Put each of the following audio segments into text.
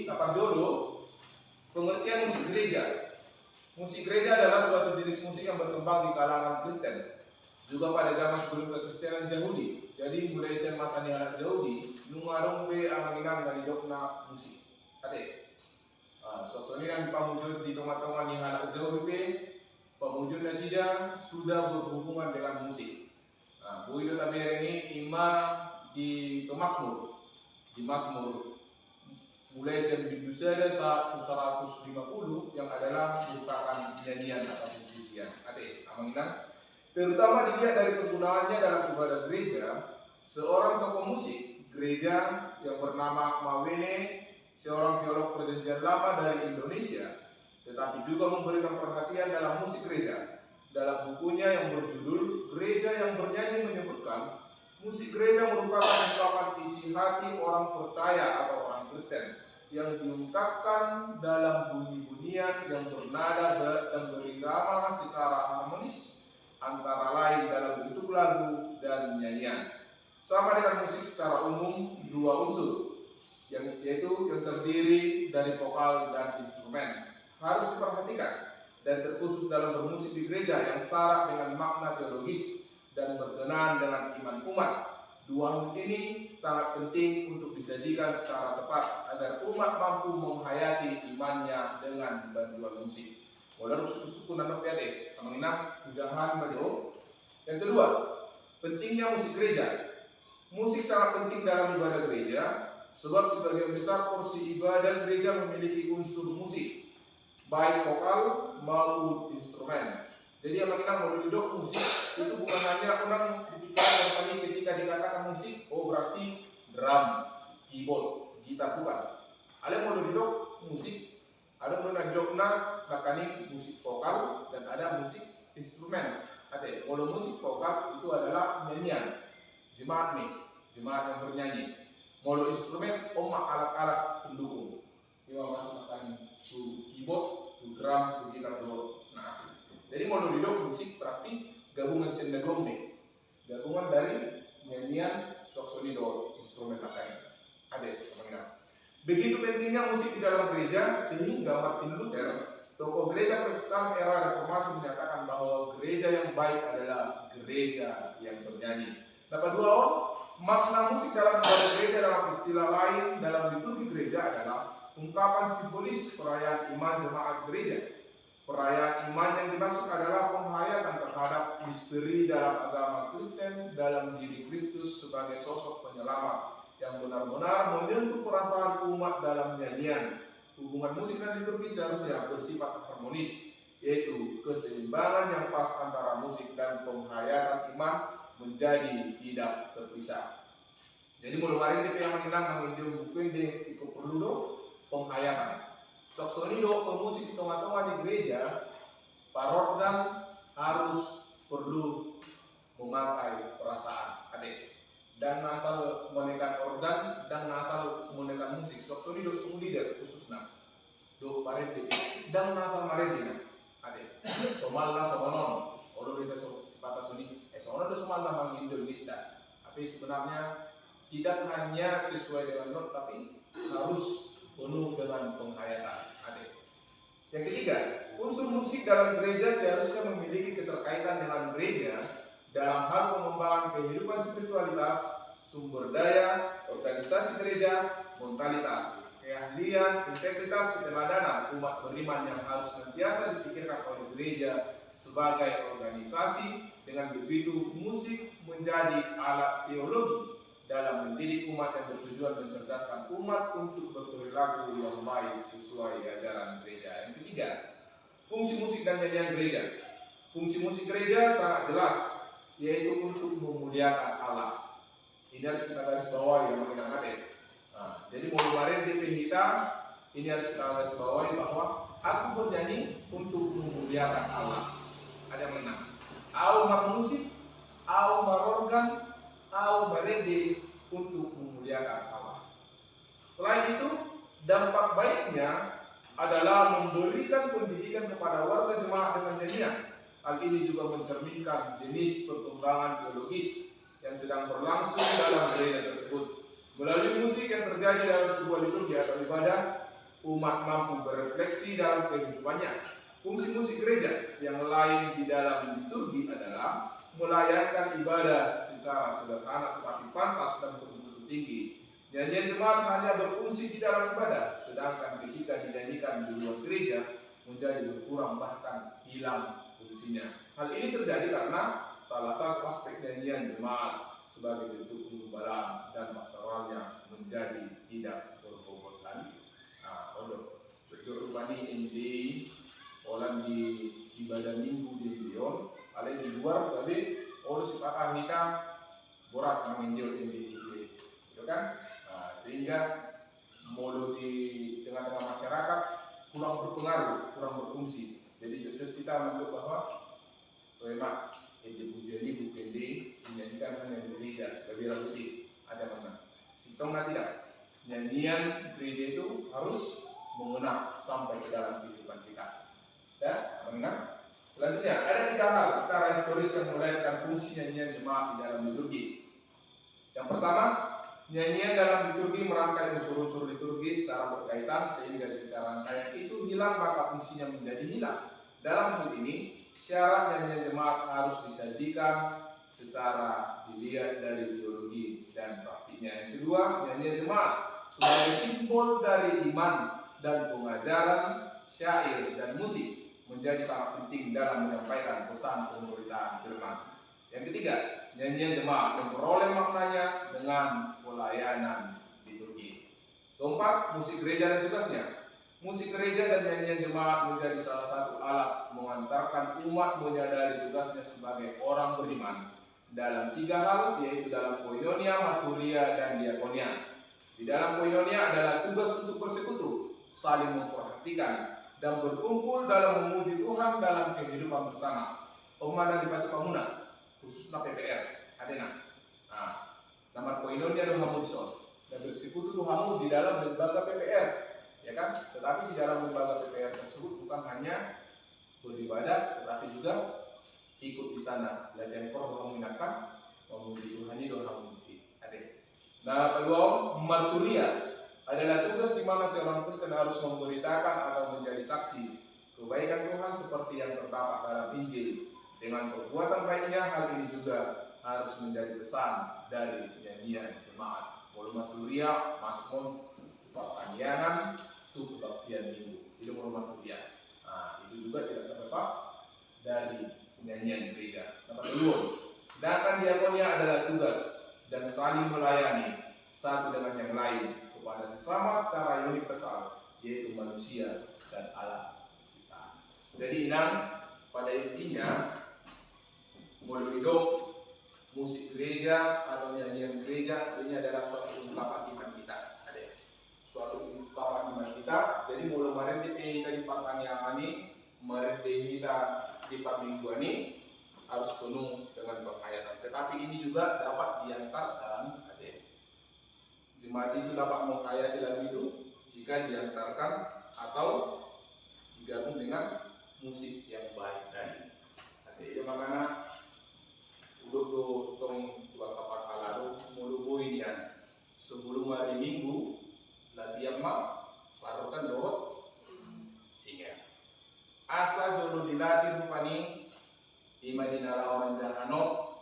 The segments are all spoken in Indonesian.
musik, Jolo, pengertian musik gereja. Musik gereja adalah suatu jenis musik yang berkembang di kalangan Kristen, juga pada zaman sebelum kekristenan Yahudi. Jadi mulai masa ni anak Yahudi, nungarong be amanginang dari dokna musik. Ade, suatu ini yang pamujud di tengah-tengah ni anak Yahudi be, pamujudnya sida sudah berhubungan dengan musik. Bu itu tapi hari ini ima di Mazmur, mulai dari saat 150 yang adalah merupakan nyanyian atau pujian. Ade, amanginang. Terutama dilihat dari penggunaannya dalam ibadah gereja, seorang tokoh musik gereja yang bernama Mawene, seorang teolog perjanjian lama dari Indonesia, tetapi juga memberikan perhatian dalam musik gereja. Dalam bukunya yang berjudul Gereja yang Bernyanyi menyebutkan, musik gereja merupakan ungkapan isi hati orang percaya atau orang Kristen yang diungkapkan dalam bunyi-bunyian yang bernada dan berirama secara harmonis, antara lain dalam bentuk lagu dan nyanyian. Sama dengan musik secara umum, dua unsur, yaitu yang terdiri dari vokal dan instrumen, harus diperhatikan dan terkhusus dalam bermusik di gereja yang syarat dengan makna teologis dan berkenaan dengan iman umat. Dua hal ini sangat penting untuk disajikan secara tepat agar umat mampu menghayati imannya dengan bantuan musik. Walau suku dan deh, mengenang ujahan baju. Yang kedua, pentingnya musik gereja. Musik sangat penting dalam ibadah gereja, sebab sebagian besar porsi ibadah gereja memiliki unsur musik, baik vokal maupun instrumen. Jadi yang mengenang meluduk musik itu bukan hanya orang ketika dikatakan musik, oh berarti drum, keyboard, gitar, bukan. Ada meluduk musik, ada meluduk nakani musik vokal dan ada musik instrumen. Ada kalau musik vokal itu adalah nyanyian, jemaat yang bernyanyi. Kalau instrumen alat-alat pendukung. Ini masukkan keyboard, drum, gitar, asik. Jadi meluduk musik berarti gabungan sendagong gabungan dari nyanyian, soksonidor, instrumen nakani. Ada sama. Begitu pentingnya musik di dalam gereja sehingga Martin Luther, tokoh gereja Protestan era Reformasi, menyatakan bahwa gereja yang baik adalah gereja yang bernyanyi. Dapat dua, makna musik dalam ibadah gereja dalam istilah lain dalam liturgi gereja adalah ungkapan simbolis perayaan iman jemaat gereja. Perayaan iman yang dimaksud adalah penghayatan terhadap misteri dalam agama Kristen dalam diri Kristus sebagai sosok penyelamat yang benar-benar menyentuh perasaan umat dalam nyanyian. Hubungan musik dan liturgi seharusnya bersifat harmonis, yaitu keseimbangan yang pas antara musik dan penghayatan iman menjadi tidak terpisah. Jadi mulai hari ini yang mengenang menginjil buku ini ikut perlu penghayatan. Soksonido pemusik di tengah-tengah di gereja, parorgan harus perlu memakai perasaan. Dan asal menekan organ dan asal menekan musik. Soksonido semua leader khususnya. Do parete dan asal maredina. Somalna somonon. Orang kita sepatah suni. Soalnya somalna menginjil kita. Tapi sebenarnya tidak hanya sesuai dengan not, tapi harus penuh dengan penghayatan. Yang ketiga, unsur musik dalam gereja seharusnya memiliki keterkaitan dengan gereja dalam hal pengembangan kehidupan spiritualitas, sumber daya, organisasi gereja, mentalitas, keahlian, integritas, keteladanan umat beriman yang harus senantiasa dipikirkan oleh gereja sebagai organisasi. Dengan begitu, musik menjadi alat teologi dalam mendidik umat yang bertujuan mencerdaskan umat untuk berperilaku yang baik sesuai ajaran gereja. Yang ketiga, fungsi musik dan nyanyian gereja. Fungsi musik gereja sangat jelas, yaitu untuk memuliakan Allah. Ini harus kita garis bawahi yang mengenai. Jadi mulai kemarin di kita ini harus kita garis bawahi bahwa aku bernyanyi untuk memuliakan Allah. Ada yang menang. Au musik, au organ, au merede untuk memuliakan Allah. Selain itu, dampak baiknya adalah memberikan pendidikan kepada warga jemaat dengan nyanyian. Hal ini juga mencerminkan jenis perkembangan teologis yang sedang berlangsung dalam gereja tersebut. Melalui musik yang terjadi dalam sebuah liturgi atau ibadah, umat mampu berefleksi dalam kehidupannya. Fungsi musik gereja yang lain di dalam liturgi adalah melayankan ibadah secara sederhana tetapi pantas dan betul-betul tinggi. Nyanyian jemaat hanya berfungsi di dalam ibadah, sedangkan ketika dinyanyikan di luar gereja menjadi berkurang bahkan hilang fungsinya. Hal ini terjadi karena salah satu aspek nyanyian jemaat sebagai bentuk penggubalan dan pastoralnya menjadi tidak berbobot lagi. Untuk rupani ini orang di ibadah minggu di Bion, paling di luar tapi orang sepatah kita borak menginjil ini, gitu kan? Sehingga mulu di tengah-tengah masyarakat kurang berpengaruh, kurang berfungsi. Jadi kita menunjuk bahwa memang pujian ini bukan dinyanyikan hanya di gereja, lebih lebih ada mana. Sitong tidak. Nyanyian gereja itu harus mengena sampai ke dalam kehidupan kita. Ya, mengenal. Selanjutnya ada 3 hal secara historis yang melahirkan fungsi nyanyian jemaat di dalam liturgi. Yang pertama, nyanyian dalam liturgi merangkai unsur-unsur liturgi secara berkaitan sehingga jika rangkaian itu hilang maka fungsinya menjadi hilang. Dalam hal ini, syarat nyanyian jemaat harus disajikan secara dilihat dari teologi dan praktiknya. Yang kedua, nyanyian jemaat sebagai simbol dari iman dan pengajaran, syair dan musik menjadi sangat penting dalam menyampaikan pesan pemberitaan firman. Yang ketiga, nyanyian jemaat memperoleh maknanya dengan pelayanan liturgi. Keempat, musik gereja dan tugasnya. Musik gereja dan nyanyian jemaat menjadi salah satu alat mengantarkan umat menyadari tugasnya sebagai orang beriman dalam 3 hal, yaitu dalam koinonia, maturia, dan diakonia. Di dalam koinonia adalah tugas untuk bersekutu, saling memperhatikan, dan berkumpul dalam memuji Tuhan dalam kehidupan bersama. Pemana di Batu Pamunan, khususnya PPR, adena. Nama koinonia dan hamudson, dan bersekutu Tuhanmu di dalam lembaga PPR, ya kan? Tetapi di dalam lembaga PPR tersebut bukan hanya beribadah, tetapi juga ikut di sana belajar Quran, mengingatkan, memuji Tuhan ini doa memuji. Nah, kedua, maturia adalah tugas di mana seorang Kristen harus memberitakan atau menjadi saksi kebaikan Tuhan seperti yang terdapat dalam Injil. Dengan perbuatan baiknya, hal ini juga harus menjadi pesan dari nyanyian jemaat. Maturia masuk pertanian itu kebaktian minggu. Itu maturia. Itu juga tidak terlepas dari nyanyian gereja. Nomor 2, sedangkan diakonia adalah tugas dan saling melayani satu dengan yang lain kepada sesama secara universal, yaitu manusia dan alam ciptaan. Jadi pada intinya mulai hidup musik gereja atau nyanyian gereja ini adalah suatu ungkapan iman kita. Suatu ungkapan iman kita. Jadi mulai kemarin kita di pertanyaan ini, kemarin kita di minggu ini harus penuh dengan penghayatan. Tetapi ini juga dapat diantar dalam jemaat itu dapat menghayati lagu itu jika diantarkan atau digabung dengan musik yang baik tadi. Jadi makanya untuk tong dua kapan halaru mulu ini sebelum hari Minggu latihan barukan doa sehingga asa jolo dilatih rupani imajina lawan jahano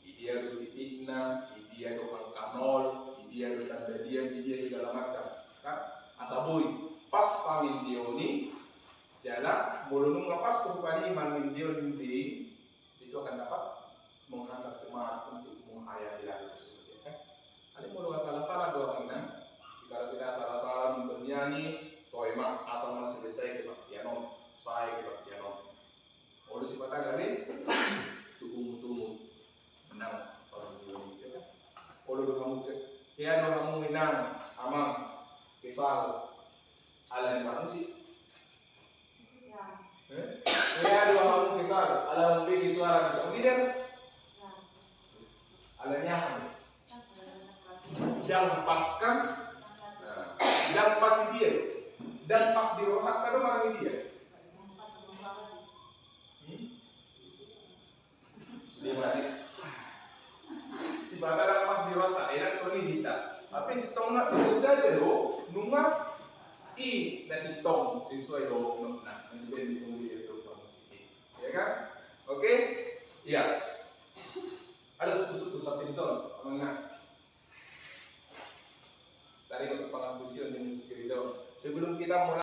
dia do titigna dia do kanol dia do tanda dia segala macam kan asaboy pas pangin dioni jalan bolong lepas rupani mangin dioni itu akan dapat menghantar semangat untuk menghayati lagu tersebut kan ada bolong salah-salah doang ini kalau kita salah-salah bernyanyi toh emang asal masih selesai kebaktianom saya kebaktianom oleh si patah gari tumu menang orang ini kan oleh kamu ya kamu menang amang kefal ala yang mana sih ya dua kamu kefal ala memberi suara kemudian alanya yang lepaskan yang pasti dia dan pas dirohat kada mana dia di mana ibadah pas dirohat enak soni dita tapi si tong nak itu saja lo nungat i na si Tom sesuai dengan nah itu yang disebut itu musik, ya kan? Oke, iya. Ada pusat Pinson, mengenai tadi untuk pengambilan dan musik itu. Sebelum kita mulai